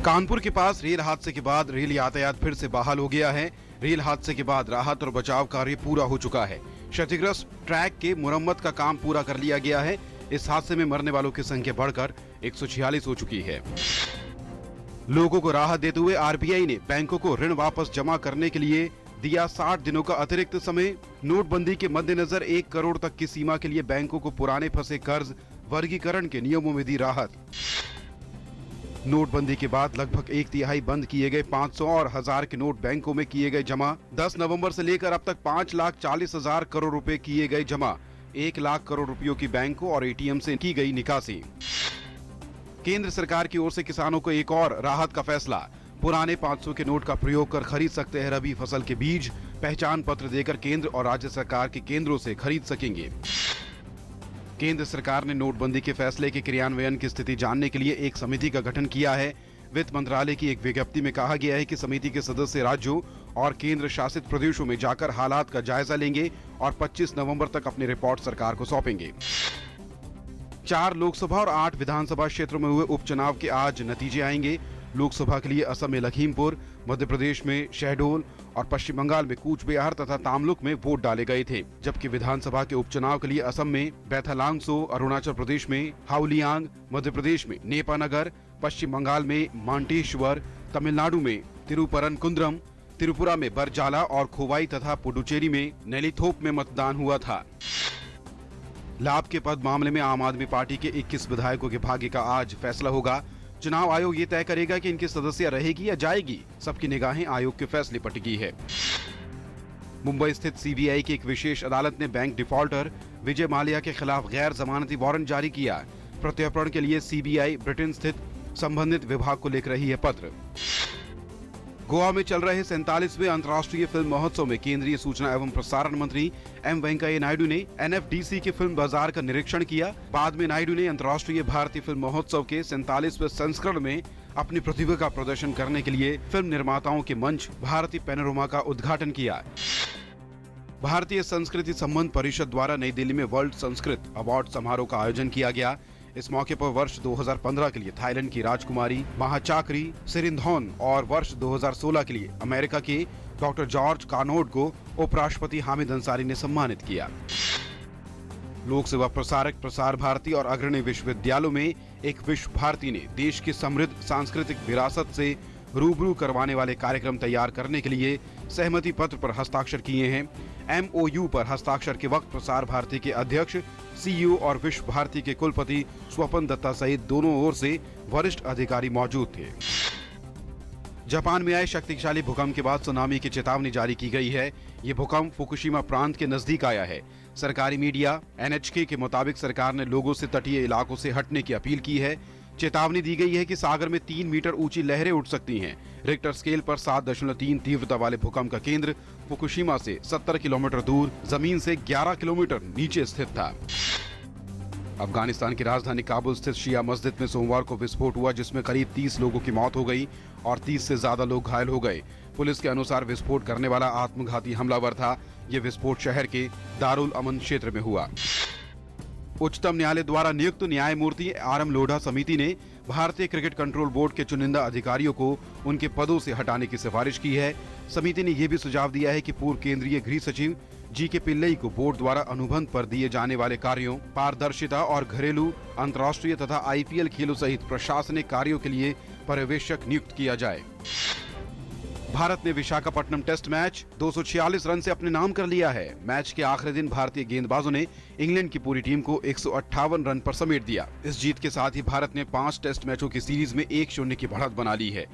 कानपुर के पास रेल हादसे के बाद रेल यातायात फिर से बहाल हो गया है। रेल हादसे के बाद राहत और बचाव कार्य पूरा हो चुका है। क्षतिग्रस्त ट्रैक के मुरम्मत का काम पूरा कर लिया गया है। इस हादसे में मरने वालों की संख्या बढ़कर 146 हो चुकी है। लोगों को राहत देते हुए आरबीआई ने बैंकों को ऋण वापस जमा करने के लिए दिया 60 दिनों का अतिरिक्त समय। नोटबंदी के मद्देनजर 1 करोड़ तक की सीमा के लिए बैंकों को पुराने फंसे कर्ज वर्गीकरण के नियमों में दी राहत। नोटबंदी के बाद लगभग 1/3 बंद किए गए 500 और 1000 के नोट बैंकों में किए गए जमा। 10 नवंबर से लेकर अब तक 5,40,000 करोड़ रुपए किए गए जमा। 1 लाख करोड़ रुपयों की बैंकों और एटीएम से की गई निकासी। केंद्र सरकार की ओर से किसानों को एक और राहत का फैसला। पुराने 500 के नोट का प्रयोग कर खरीद सकते हैं रबी फसल के बीज। पहचान पत्र देकर केंद्र और राज्य सरकार के केंद्रों से खरीद सकेंगे। केंद्र सरकार ने नोटबंदी के फैसले के क्रियान्वयन की स्थिति जानने के लिए एक समिति का गठन किया है। वित्त मंत्रालय की एक विज्ञप्ति में कहा गया है कि समिति के सदस्य राज्यों और केंद्र शासित प्रदेशों में जाकर हालात का जायजा लेंगे और 25 नवंबर तक अपनी रिपोर्ट सरकार को सौंपेंगे। 4 लोकसभा और 8 विधानसभा क्षेत्रों में हुए उपचुनाव के आज नतीजे आएंगे। लोकसभा के लिए असम में लखीमपुर, मध्य प्रदेश में शहडोल और पश्चिम बंगाल में कूच बिहार तथा तामलुक में वोट डाले गए थे। जबकि विधानसभा के उपचुनाव के लिए असम में बैथालांगसो, अरुणाचल प्रदेश में हाउलियांग, मध्य प्रदेश में नेपानगर, पश्चिम बंगाल में मांटेश्वर, तमिलनाडु में तिरुपरनकुंद्रम, त्रिपुरा में बरजाला और खोवाई तथा पुडुचेरी में नेलिथोप में मतदान हुआ था। लाभ के पद मामले में आम आदमी पार्टी के 21 विधायकों के भाग्य का आज फैसला होगा। चुनाव आयोग ये तय करेगा कि इनकी सदस्य रहेगी या जाएगी। सबकी निगाहें आयोग के फैसले पर टिकी है। मुंबई स्थित सीबीआई की एक विशेष अदालत ने बैंक डिफॉल्टर विजय माल्या के खिलाफ गैर जमानती वारंट जारी किया। प्रत्यर्पण के लिए सीबीआई ब्रिटेन स्थित संबंधित विभाग को लिख रही है पत्र। गोवा में चल रहे 47वें अंतर्राष्ट्रीय फिल्म महोत्सव में केंद्रीय सूचना एवं प्रसारण मंत्री एम वेंकैया नायडू ने एनएफडीसी के फिल्म बाजार का निरीक्षण किया। बाद में नायडू ने अंतर्राष्ट्रीय भारतीय फिल्म महोत्सव के 47वें संस्करण में अपनी प्रतिभा का प्रदर्शन करने के लिए फिल्म निर्माताओं के मंच भारतीय पैनोरमा का उद्घाटन किया। भारतीय संस्कृति संबंध परिषद द्वारा नई दिल्ली में वर्ल्ड संस्कृत अवार्ड समारोह का आयोजन किया गया। इस मौके पर वर्ष 2015 के लिए थाईलैंड की राजकुमारी महाचाकरी सिरिंधोन और वर्ष 2016 के लिए अमेरिका के डॉक्टर जॉर्ज कार्नोट को उपराष्ट्रपति हामिद अंसारी ने सम्मानित किया। लोक सेवा प्रसारक प्रसार भारती और अग्रणी विश्वविद्यालयों में एक विश्व भारती ने देश की समृद्ध सांस्कृतिक विरासत से रूबरू करवाने वाले कार्यक्रम तैयार करने के लिए सहमति पत्र पर हस्ताक्षर किए हैं। एमओयू पर हस्ताक्षर के वक्त प्रसार भारती के अध्यक्ष, सीईओ और विश्व भारती के कुलपति स्वपन दत्ता सहित दोनों ओर से वरिष्ठ अधिकारी मौजूद थे। जापान में आए शक्तिशाली भूकंप के बाद सुनामी की चेतावनी जारी की गई है। ये भूकंप फुकुशिमा प्रांत के नजदीक आया है। सरकारी मीडिया एनएचके के मुताबिक सरकार ने लोगों से तटीय इलाकों से हटने की अपील की है। चेतावनी दी गई है कि सागर में 3 मीटर ऊंची लहरें उठ सकती हैं। रिक्टर स्केल पर 7.3 तीव्रता वाले भूकंप का केंद्र फुकुशिमा से 70 किलोमीटर दूर जमीन से 11 किलोमीटर नीचे स्थित था। अफगानिस्तान की राजधानी काबुल स्थित शिया मस्जिद में सोमवार को विस्फोट हुआ, जिसमें करीब 30 लोगों की मौत हो गई और 30 से ज्यादा लोग घायल हो गए। पुलिस के अनुसार विस्फोट करने वाला आत्मघाती हमलावर था। ये विस्फोट शहर के दारुल अमन क्षेत्र में हुआ। उच्चतम न्यायालय द्वारा नियुक्त न्यायमूर्ति आरएम लोढ़ा समिति ने भारतीय क्रिकेट कंट्रोल बोर्ड के चुनिंदा अधिकारियों को उनके पदों से हटाने की सिफारिश की है। समिति ने यह भी सुझाव दिया है कि पूर्व केंद्रीय गृह सचिव जीके पिल्लई को बोर्ड द्वारा अनुबंध पर दिए जाने वाले कार्यों, पारदर्शिता और घरेलू, अंतर्राष्ट्रीय तथा आईपीएल खेलों सहित प्रशासनिक कार्यों के लिए पर्यवेक्षक नियुक्त किया जाए। भारत ने विशाखापट्टनम टेस्ट मैच 246 रन से अपने नाम कर लिया है। मैच के आखिरी दिन भारतीय गेंदबाजों ने इंग्लैंड की पूरी टीम को 158 रन पर समेट दिया। इस जीत के साथ ही भारत ने 5 टेस्ट मैचों की सीरीज में 1-0 की बढ़त बना ली है।